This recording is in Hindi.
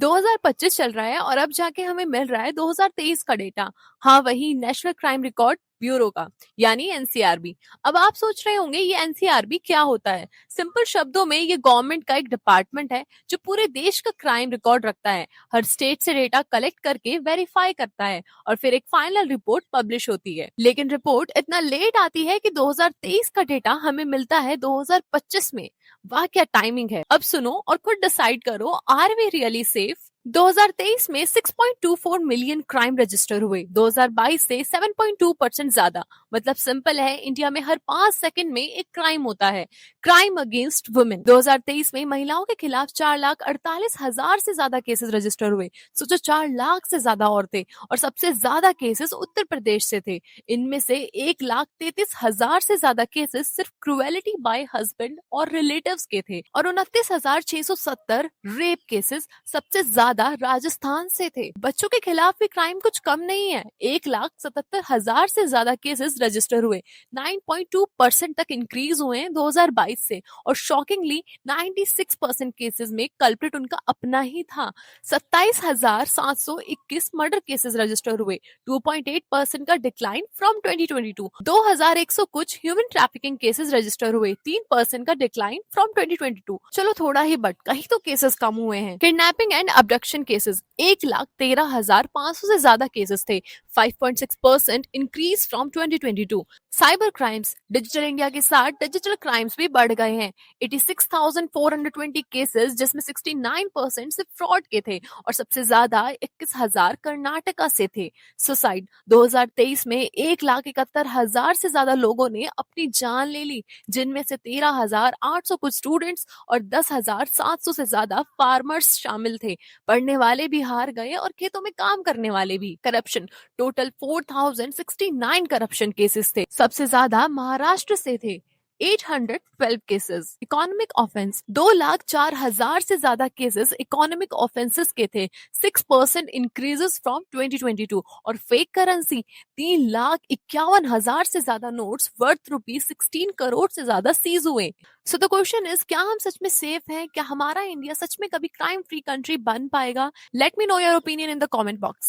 2025 चल रहा है और अब जाके हमें मिल रहा है 2023 का डेटा। हाँ, वही नेशनल क्राइम रिकॉर्ड ब्यूरो का, यानी एनसीआरबी। अब आप सोच रहे होंगे ये एनसीआरबी क्या होता है। सिंपल शब्दों में ये गवर्नमेंट का एक डिपार्टमेंट है जो पूरे देश का क्राइम रिकॉर्ड रखता है, हर स्टेट से डेटा कलेक्ट करके वेरीफाई करता है और फिर एक फाइनल रिपोर्ट पब्लिश होती है। लेकिन रिपोर्ट इतना लेट आती है कि 2023 का डेटा हमें मिलता है 2025 में। वाह क्या टाइमिंग है। अब सुनो और खुद डिसाइड करो, आर वी रियली सेफ। 2023 में 6.24 मिलियन क्राइम रजिस्टर हुए, 2022 से 7.2% ज्यादा। मतलब सिंपल है, इंडिया में हर 5 सेकंड में एक क्राइम होता है। क्राइम अगेंस्ट वुमेन 2023 में महिलाओं के खिलाफ 4,48,000 से ज्यादा केसेस रजिस्टर हुए। सोचो, 4 लाख से ज्यादा औरतें, और सबसे ज्यादा केसेस उत्तर प्रदेश से थे। इनमें से 1,33,000 से ज्यादा केसेस सिर्फ क्रुएलिटी बाय हस्बैंड और रिलेटिव्स के थे, और 29,670 रेप केसेस सबसे ज्यादा राजस्थान से थे। बच्चों के खिलाफ भी क्राइम कुछ कम नहीं है, 1,77,000 से ज्यादा केसेस रजिस्टर हुए, 9.2% तक इंक्रीज हुए हैं 2022 से। और शॉकिंगली 96% केसेस में कल्प्रिट उनका अपना ही था। 27,721 मर्डर केसेस रजिस्टर हुए, 2.8% का डिक्लाइन फ्रॉम 2022। 2,100 कुछ ह्यूमन ट्रैफिकिंग केसेस रजिस्टर हुए, 3% का डिक्लाइन फ्रॉम 2022। चलो थोड़ा ही, बट कहीं तो केसेस कम हुए हैं। किडनैपिंग एंड अबडक्शन केसेस 1,13,500 से ज्यादा केसेस थे, 5.6% increase from 2022। Cyber crimes, digital India के साथ डिजिटल क्राइम्स भी बढ़ गए हैं। 86,420 केसेस, जिसमें 69% सिर्फ फ्रॉड के थे, और सबसे ज्यादा 21,000 कर्नाटका से थे। सुसाइड 2023 में 1,71,000 से ज्यादा लोगों ने अपनी जान ले ली, जिनमें से 13,800 कुछ स्टूडेंट्स और 10,700 से ज्यादा फार्मर्स शामिल थे। पढ़ने वाले भी हार गए और खेतों में काम करने वाले भी। करप्शन, टोटल 4,069 करप्शन केसेस थे, सबसे ज्यादा महाराष्ट्र से थे, 812 केसेस। इकोनॉमिक ऑफेंस, 2,04,000 से ज्यादा केसेस इकोनॉमिक ऑफेंसेस के थे, 6% इंक्रीजेस फ्रॉम 2022। और फेक करेंसी, 3,51,000 से ज्यादा नोट्स वर्थ ₹16 करोड़ से ज्यादा सीज हुए। सो द क्वेश्चन इज, क्या हम सच में सेफ हैं? क्या हमारा इंडिया सच में कभी क्राइम फ्री कंट्री बन पाएगा? Let me know your opinion in the comment box.